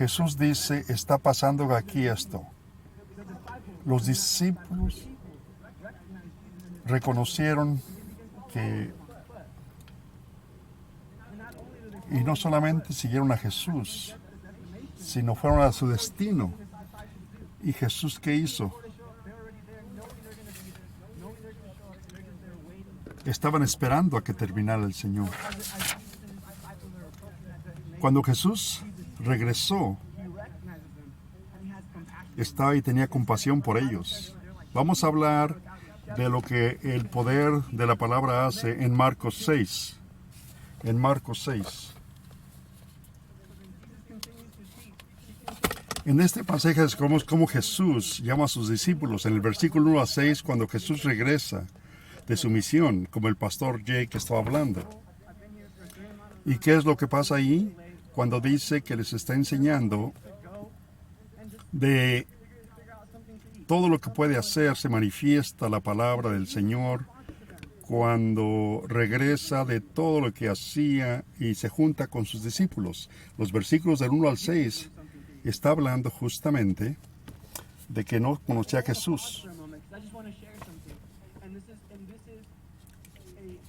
Jesús dice, está pasando aquí esto. Los discípulos reconocieron que, y no solamente siguieron a Jesús, sino fueron a su destino. ¿Y Jesús qué hizo? Estaban esperando a que terminara el Señor. Cuando Jesús regresó, estaba y tenía compasión por ellos. Vamos a hablar de lo que el poder de la palabra hace en Marcos 6. En Marcos 6. En este pasaje es como Jesús llama a sus discípulos. En el versículo 1 a 6, cuando Jesús regresa de su misión, como el pastor Jay que estaba hablando. ¿Y qué es lo que pasa ahí? Cuando dice que les está enseñando de todo lo que puede hacer, se manifiesta la palabra del Señor cuando regresa de todo lo que hacía y se junta con sus discípulos. Los versículos del 1 al 6 está hablando justamente de que no conocía a Jesús.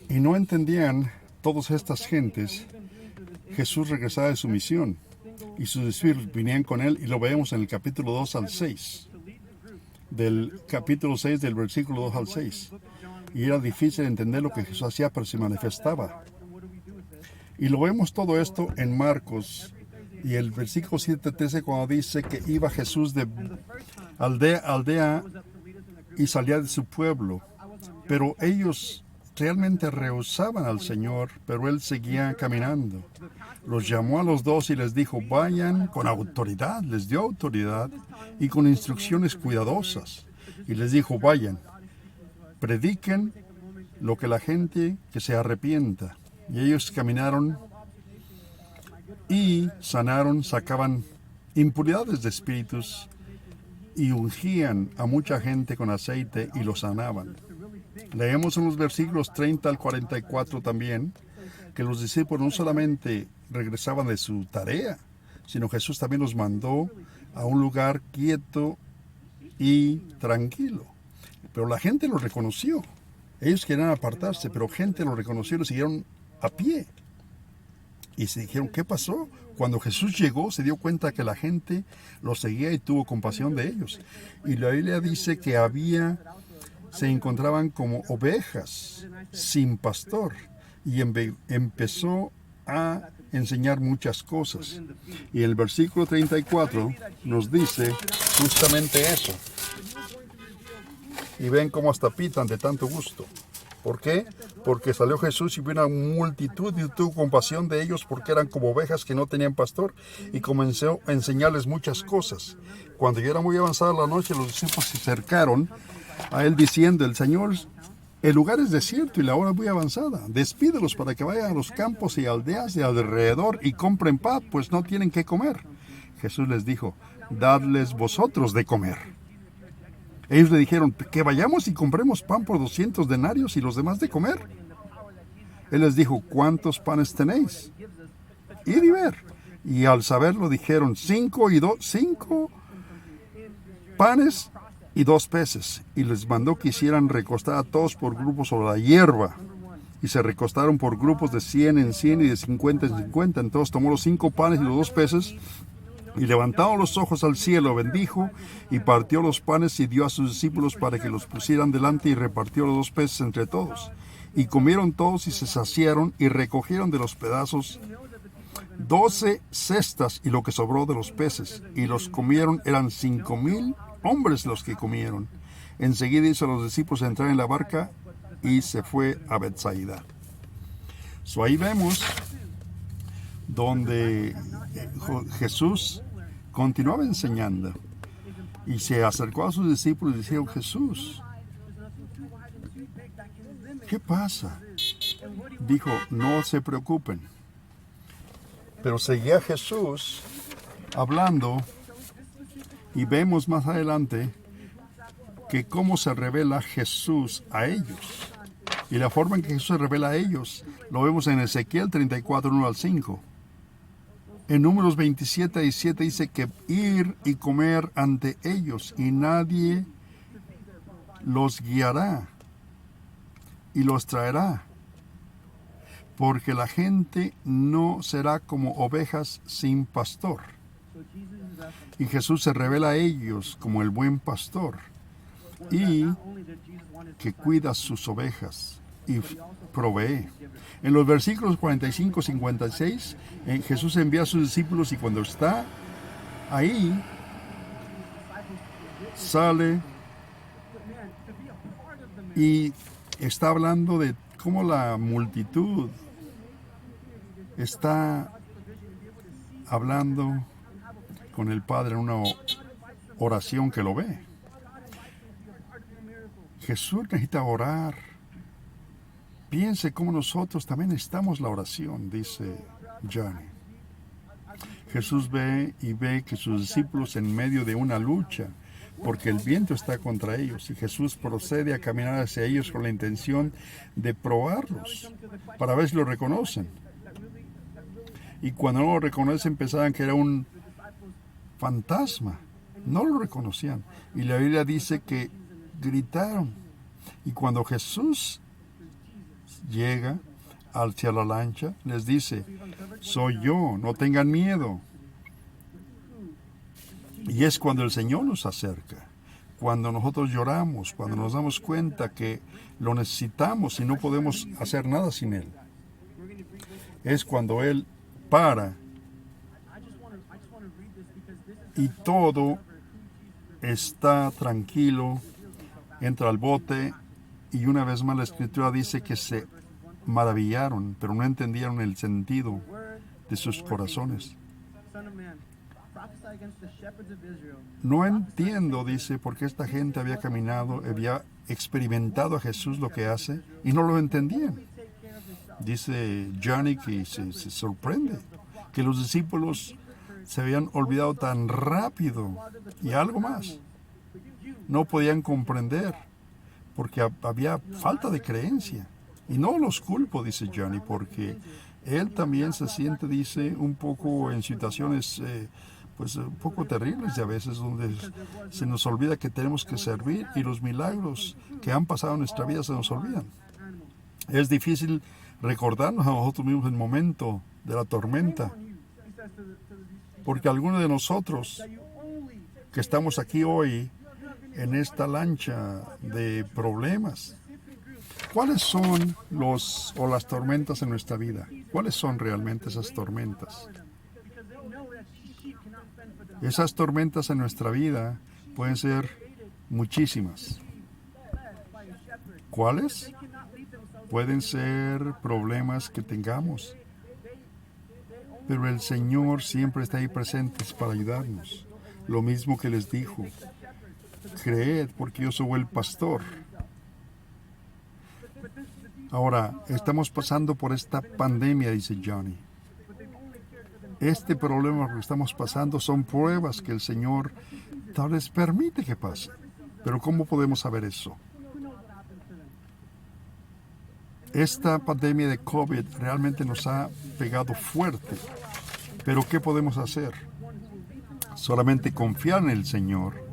Y no entendían todas estas gentes. Jesús regresaba de su misión y sus discípulos venían con él, y lo vemos en el capítulo 2 al 6. Del capítulo 6 del versículo 2 al 6. Y era difícil entender lo que Jesús hacía, pero se manifestaba. Y lo vemos todo esto en Marcos. Y el versículo 7:13, cuando dice que iba Jesús de aldea a aldea y salía de su pueblo. Pero ellos realmente rehusaban al Señor, pero él seguía caminando. Los llamó a los 2 y les dijo, vayan con autoridad, les dio autoridad y con instrucciones cuidadosas. Y les dijo, vayan, prediquen lo que la gente que se arrepienta. Y ellos caminaron y sanaron, sacaban impuridades de espíritus y ungían a mucha gente con aceite y los sanaban. Leemos en los versículos 30 al 44 también que los discípulos no solamente regresaban de su tarea, sino Jesús también los mandó a un lugar quieto y tranquilo. Pero la gente lo reconoció. Ellos querían apartarse, pero gente lo reconoció y lo siguieron a pie. Y se dijeron, ¿qué pasó? Cuando Jesús llegó, se dio cuenta que la gente lo seguía y tuvo compasión de ellos. Y la Biblia dice que se encontraban como ovejas sin pastor. Y empezó a enseñar muchas cosas. Y el versículo 34 nos dice justamente eso. Y ven cómo hasta pitan de tanto gusto. ¿Por qué? Porque salió Jesús y vio una multitud y tuvo compasión de ellos porque eran como ovejas que no tenían pastor, y comenzó a enseñarles muchas cosas. Cuando ya era muy avanzada la noche, los discípulos se acercaron a él diciendo, el lugar es desierto y la hora es muy avanzada. Despídelos para que vayan a los campos y aldeas de alrededor y compren pan, pues no tienen qué comer. Jesús les dijo, dadles vosotros de comer. Ellos le dijeron, que vayamos y compremos pan por 200 denarios y los demás de comer. Él les dijo, ¿cuántos panes tenéis? Id y ver. Y al saberlo dijeron, 5 panes y 2 peces. Y les mandó que hicieran recostar a todos por grupos sobre la hierba. Y se recostaron por grupos de 100 en 100 y de 50 en 50. Entonces tomó los 5 panes y los 2 peces, y levantando los ojos al cielo, bendijo y partió los panes y dio a sus discípulos para que los pusieran delante, y repartió los 2 peces entre todos. Y comieron todos y se saciaron, y recogieron de los pedazos 12 cestas y lo que sobró de los peces. Y los comieron, eran 5,000 hombres los que comieron. Enseguida hizo a los discípulos entrar en la barca y se fue a Betsaida. Ahí vemos donde Jesús continuaba enseñando y se acercó a sus discípulos y dijeron, Jesús, ¿qué pasa? Dijo, no se preocupen. Pero seguía Jesús hablando, y vemos más adelante que cómo se revela Jesús a ellos. Y la forma en que Jesús se revela a ellos lo vemos en Ezequiel 34, 1 al 5. En Números 27:17 dice que ir y comer ante ellos y nadie los guiará y los traerá, porque la gente no será como ovejas sin pastor. Y Jesús se revela a ellos como el buen pastor y que cuida sus ovejas y provee. En los versículos 45-56, Jesús envía a sus discípulos y cuando está ahí, sale y está hablando de cómo la multitud está hablando con el Padre en una oración que lo ve. Jesús necesita orar. Piense cómo nosotros también necesitamos la oración, dice Johnny. Jesús ve y ve que sus discípulos en medio de una lucha, porque el viento está contra ellos, y Jesús procede a caminar hacia ellos con la intención de probarlos, para ver si lo reconocen. Y cuando no lo reconocen, pensaban que era un fantasma. No lo reconocían. Y la Biblia dice que gritaron. Y cuando Jesús llega hacia la lancha, les dice, soy yo, no tengan miedo. Y es cuando el Señor nos acerca, cuando nosotros lloramos, cuando nos damos cuenta que lo necesitamos y no podemos hacer nada sin Él. Es cuando Él para y todo está tranquilo, entra al bote y una vez más la Escritura dice que se maravillaron, pero no entendieron el sentido de sus corazones. No entiendo, dice, por qué esta gente había caminado, había experimentado a Jesús lo que hace y no lo entendían. Dice Johnny que se sorprende que los discípulos se habían olvidado tan rápido y algo más. No podían comprender porque había falta de creencia. Y no los culpo, dice Johnny, porque él también se siente, dice, un poco en situaciones pues un poco terribles y a veces donde se nos olvida que tenemos que servir y los milagros que han pasado en nuestra vida se nos olvidan. Es difícil recordarnos a nosotros mismos el momento de la tormenta, porque algunos de nosotros que estamos aquí hoy en esta lancha de problemas, ¿cuáles son las tormentas en nuestra vida? ¿Cuáles son realmente esas tormentas? Esas tormentas en nuestra vida pueden ser muchísimas. ¿Cuáles? Pueden ser problemas que tengamos, pero el Señor siempre está ahí presente para ayudarnos. Lo mismo que les dijo, creed porque yo soy el pastor. Ahora, estamos pasando por esta pandemia, dice Johnny. Este problema que estamos pasando son pruebas que el Señor tal vez permite que pase. Pero ¿cómo podemos saber eso? Esta pandemia de COVID realmente nos ha pegado fuerte. Pero ¿qué podemos hacer? Solamente confiar en el Señor.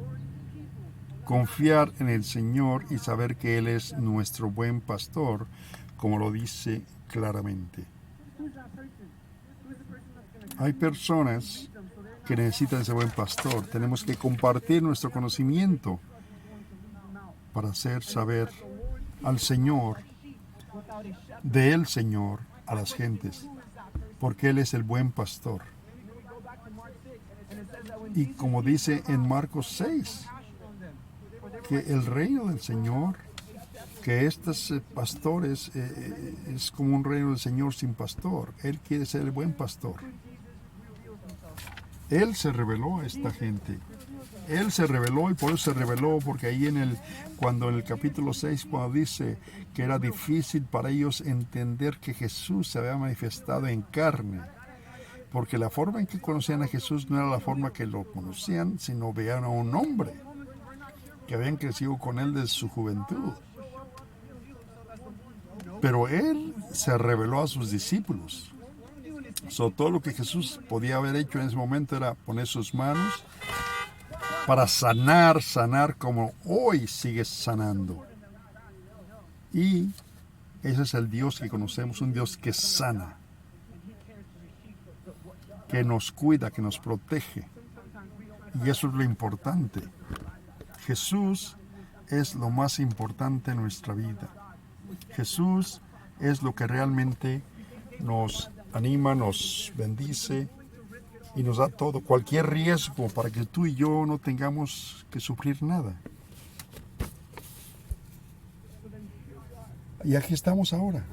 Confiar en el Señor y saber que Él es nuestro buen pastor, como lo dice claramente. Hay personas que necesitan ese buen pastor. Tenemos que compartir nuestro conocimiento para hacer saber al Señor, del Señor, a las gentes, porque Él es el buen pastor. Y como dice en Marcos 6, que el reino del Señor, que estos pastores es como un reino del Señor sin pastor. Él quiere ser el buen pastor. Él se reveló a esta gente. Él se reveló y por eso se reveló, porque ahí cuando en el capítulo 6, cuando dice que era difícil para ellos entender que Jesús se había manifestado en carne, porque la forma en que conocían a Jesús no era la forma que lo conocían, sino veían a un hombre que habían crecido con él desde su juventud. Pero él se reveló a sus discípulos. Todo lo que Jesús podía haber hecho en ese momento era poner sus manos para sanar como hoy sigue sanando. Y ese es el Dios que conocemos, un Dios que sana, que nos cuida, que nos protege. Y eso es lo importante. Jesús es lo más importante en nuestra vida. Jesús es lo que realmente nos anima, nos bendice y nos da todo, cualquier riesgo para que tú y yo no tengamos que sufrir nada. Y aquí estamos ahora,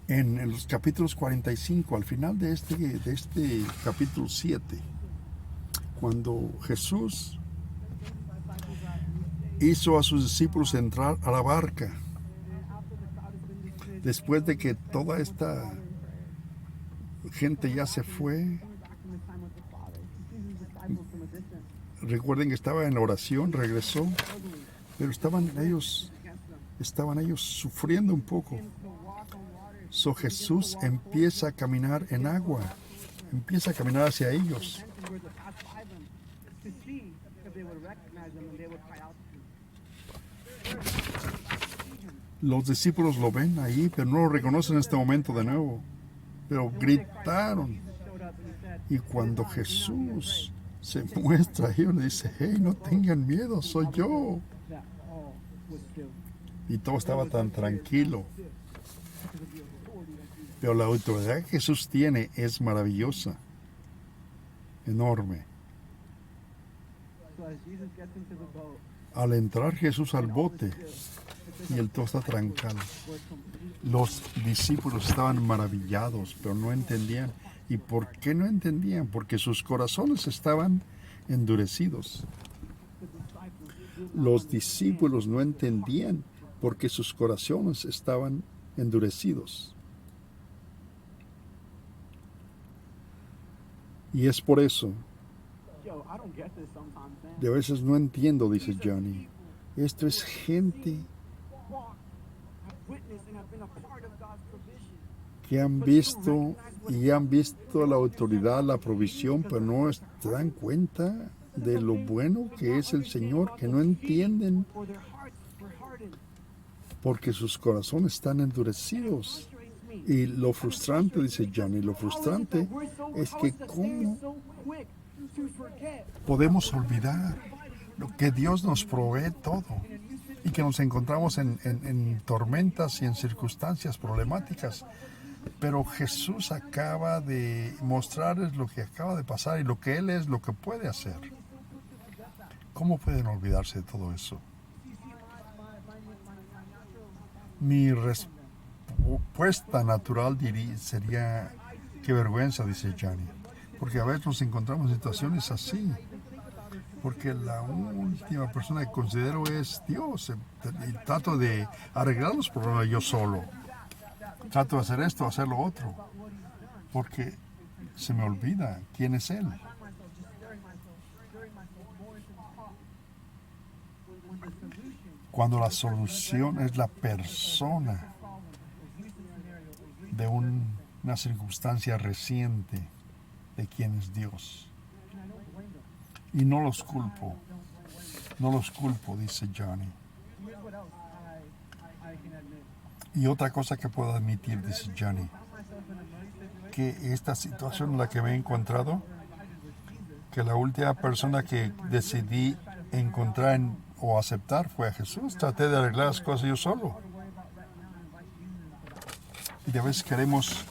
en los capítulos 45, al final de este capítulo 7, cuando Jesús hizo a sus discípulos entrar a la barca, después de que toda esta gente ya se fue. Recuerden que estaba en la oración, regresó, pero estaban ellos sufriendo un poco. Jesús empieza a caminar en agua, empieza a caminar hacia ellos. Los discípulos lo ven ahí, pero no lo reconocen en este momento de nuevo. Pero gritaron. Y cuando Jesús se muestra a ellos, le dice, hey, no tengan miedo, soy yo. Y todo estaba tan tranquilo. Pero la autoridad que Jesús tiene es maravillosa, enorme. Al entrar Jesús al bote y el todo está trancado, los discípulos estaban maravillados, pero no entendían. ¿Y por qué no entendían? Porque sus corazones estaban endurecidos. Los discípulos no entendían porque sus corazones estaban endurecidos. Y es por eso, de a veces no entiendo, dice Johnny. Esto es gente que han visto la autoridad, la provisión, pero no se dan cuenta de lo bueno que es el Señor, que no entienden porque sus corazones están endurecidos. Y lo frustrante, dice Johnny, lo frustrante es que cómo podemos olvidar lo que Dios nos provee todo y que nos encontramos en tormentas y en circunstancias problemáticas. Pero Jesús acaba de mostrarles lo que acaba de pasar y lo que Él es, lo que puede hacer. ¿Cómo pueden olvidarse de todo eso? Mi respuesta natural sería, qué vergüenza, dice Johnny. Porque a veces nos encontramos en situaciones así. Porque la última persona que considero es Dios. Y trato de arreglar los problemas yo solo. Trato de hacer esto, hacer lo otro. Porque se me olvida quién es Él. Cuando la solución es la persona de una circunstancia reciente de quién es Dios. Y no los culpo, dice Johnny. Y otra cosa que puedo admitir, dice Johnny, que esta situación en la que me he encontrado, que la última persona que decidí encontrar o aceptar fue a Jesús. Traté de arreglar las cosas yo solo. Y a veces queremos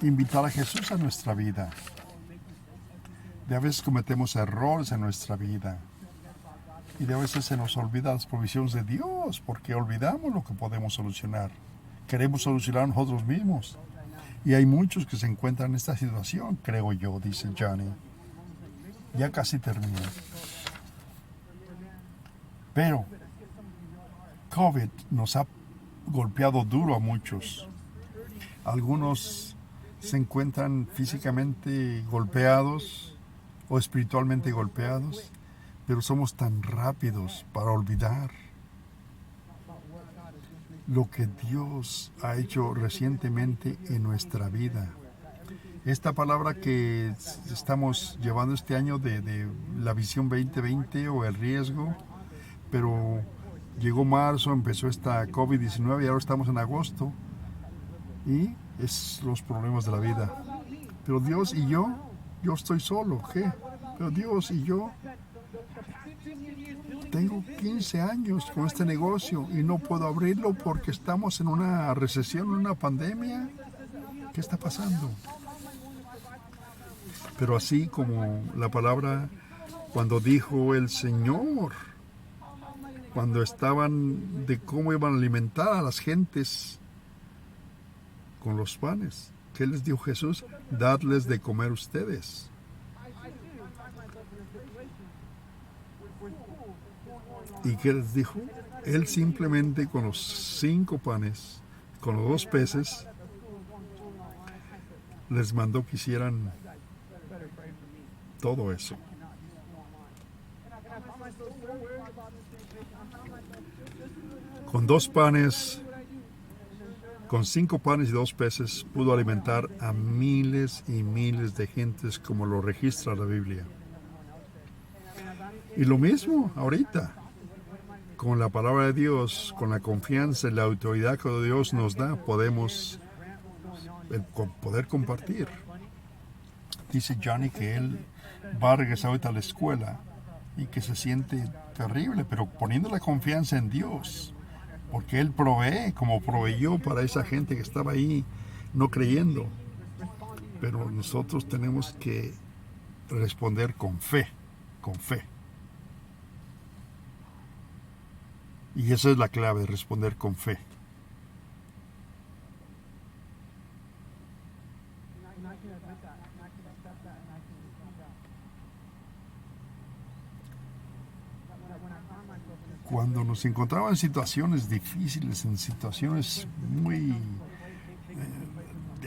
invitar a Jesús a nuestra vida. De a veces cometemos errores en nuestra vida. Y de a veces se nos olvida las provisiones de Dios porque olvidamos lo que podemos solucionar. Queremos solucionar nosotros mismos. Y hay muchos que se encuentran en esta situación, creo yo, dice Johnny. Ya casi termino. Pero COVID nos ha golpeado duro a muchos. Algunos se encuentran físicamente golpeados o espiritualmente golpeados, pero somos tan rápidos para olvidar lo que Dios ha hecho recientemente en nuestra vida. Esta palabra que estamos llevando este año de la visión 2020 o el riesgo, pero llegó marzo, empezó esta COVID-19 y ahora estamos en agosto y es los problemas de la vida. Pero Dios y yo estoy solo, ¿qué? Pero Dios y yo tengo 15 años con este negocio y no puedo abrirlo porque estamos en una recesión, en una pandemia. ¿Qué está pasando? Pero así como la palabra, cuando dijo el Señor, cuando estaban de cómo iban a alimentar a las gentes con los panes, ¿qué les dijo Jesús? Dadles de comer ustedes. ¿Y qué les dijo? Él simplemente con los 5 panes, con los 2 peces, les mandó que hicieran todo eso. Con 2 panes, con 5 panes y 2 peces, pudo alimentar a miles y miles de gentes, como lo registra la Biblia. Y lo mismo ahorita, con la palabra de Dios, con la confianza y la autoridad que Dios nos da, podemos poder compartir. Dice Johnny que él va a regresar ahorita a la escuela y que se siente terrible, pero poniendo la confianza en Dios, porque Él provee, como proveyó para esa gente que estaba ahí no creyendo. Pero nosotros tenemos que responder con fe, con fe. Y esa es la clave, responder con fe. Cuando nos encontramos en situaciones difíciles, en situaciones muy...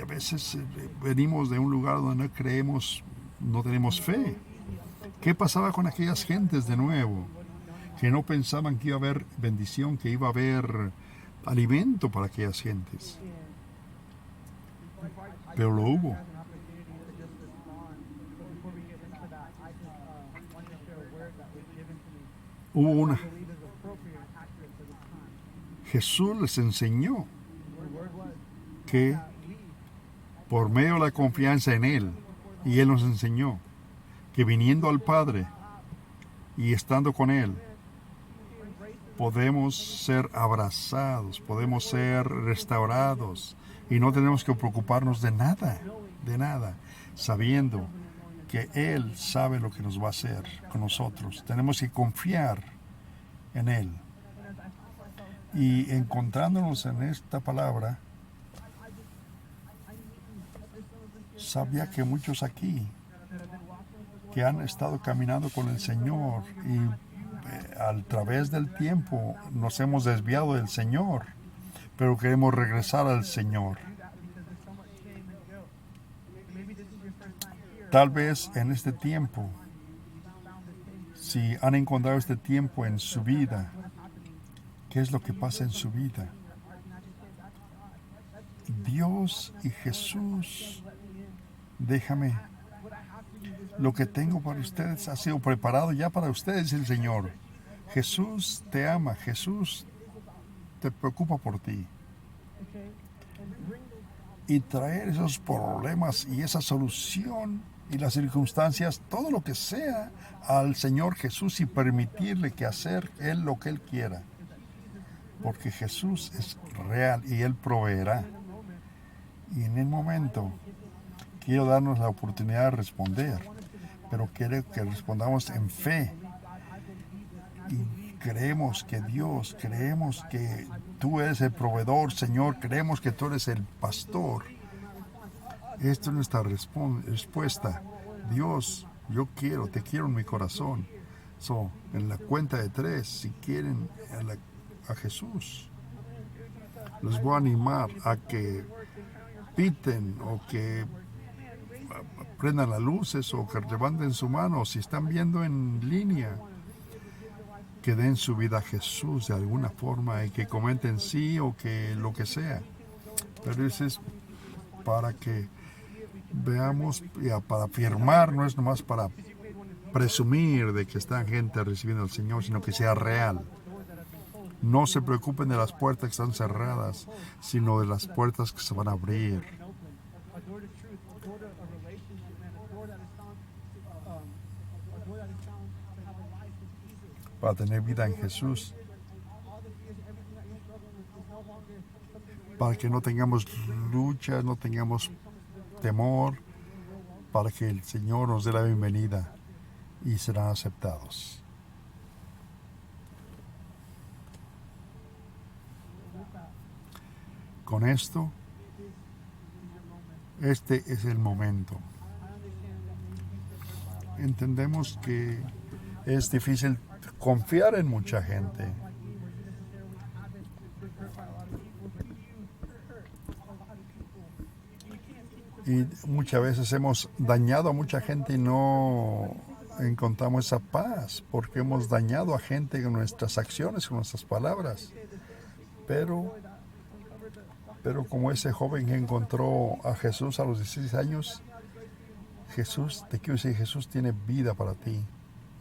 a veces venimos de un lugar donde no creemos, no tenemos fe. ¿Qué pasaba con aquellas gentes de nuevo? Que no pensaban que iba a haber bendición, que iba a haber alimento para aquellas gentes. Pero lo hubo. Hubo una. Jesús les enseñó que por medio de la confianza en Él, y Él nos enseñó que viniendo al Padre y estando con Él, podemos ser abrazados, podemos ser restaurados y no tenemos que preocuparnos de nada, sabiendo que Él sabe lo que nos va a hacer con nosotros. Tenemos que confiar en Él. Y encontrándonos en esta palabra, sabía que muchos aquí que han estado caminando con el Señor y a través del tiempo nos hemos desviado del Señor, pero queremos regresar al Señor. Tal vez en este tiempo, si han encontrado este tiempo en su vida, ¿qué es lo que pasa en su vida? Dios y Jesús, déjame, lo que tengo para ustedes ha sido preparado ya para ustedes, el Señor. Jesús te ama, Jesús te preocupa por ti. Y traer esos problemas y esa solución y las circunstancias, todo lo que sea, al Señor Jesús y permitirle que hacer Él lo que Él quiera. Porque Jesús es real y Él proveerá. Y en el momento quiero darnos la oportunidad de responder, pero quiero que respondamos en fe. Y creemos que Dios, creemos que tú eres el proveedor, Señor, creemos que tú eres el pastor. Esta es nuestra respuesta. Dios, yo te quiero en mi corazón. En la cuenta de 3, si quieren a Jesús, les voy a animar a que piten o que prendan las luces o que levanten su mano si están viendo en línea. que den su vida a Jesús de alguna forma y que comenten sí o que lo que sea. Pero eso es para que veamos, para afirmar, no es nomás para presumir de que está gente recibiendo al Señor, sino que sea real. No se preocupen de las puertas que están cerradas, sino de las puertas que se van a abrir. Para tener vida en Jesús. Para que no tengamos lucha, no tengamos temor, para que el Señor nos dé la bienvenida y serán aceptados. Con esto, este es el momento. Entendemos que es difícil confiar en mucha gente. Y muchas veces hemos dañado a mucha gente y no encontramos esa paz porque hemos dañado a gente con nuestras acciones, con nuestras palabras. Pero como ese joven que encontró a Jesús a los 16 años, Jesús, te quiero decir, Jesús tiene vida para ti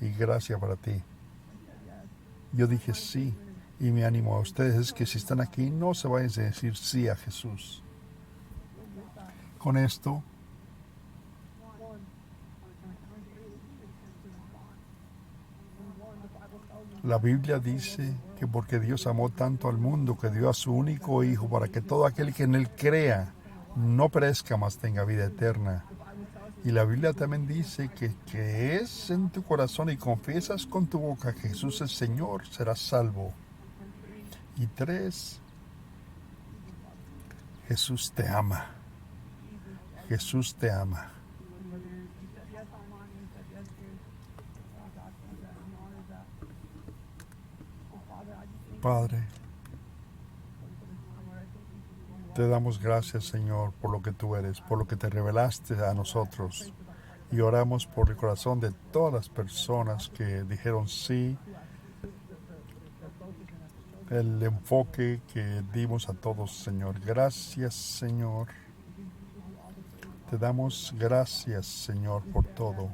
y gracia para ti. Yo dije sí, y me animo a ustedes que si están aquí no se vayan a decir sí a Jesús. Con esto, la Biblia dice que porque Dios amó tanto al mundo que dio a su único Hijo para que todo aquel que en Él crea no perezca, mas tenga vida eterna. Y la Biblia también dice que crees en tu corazón y confiesas con tu boca que Jesús es Señor, serás salvo. Y 3, Jesús te ama. Jesús te ama. Padre, te damos gracias, Señor, por lo que tú eres, por lo que te revelaste a nosotros. Y oramos por el corazón de todas las personas que dijeron sí, el enfoque que dimos a todos, Señor. Gracias, Señor. Te damos gracias, Señor, por todo.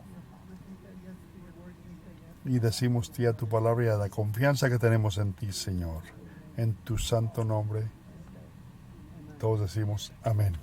Y decimos a tu palabra y a la confianza que tenemos en ti, Señor. En tu santo nombre, todos decimos amén.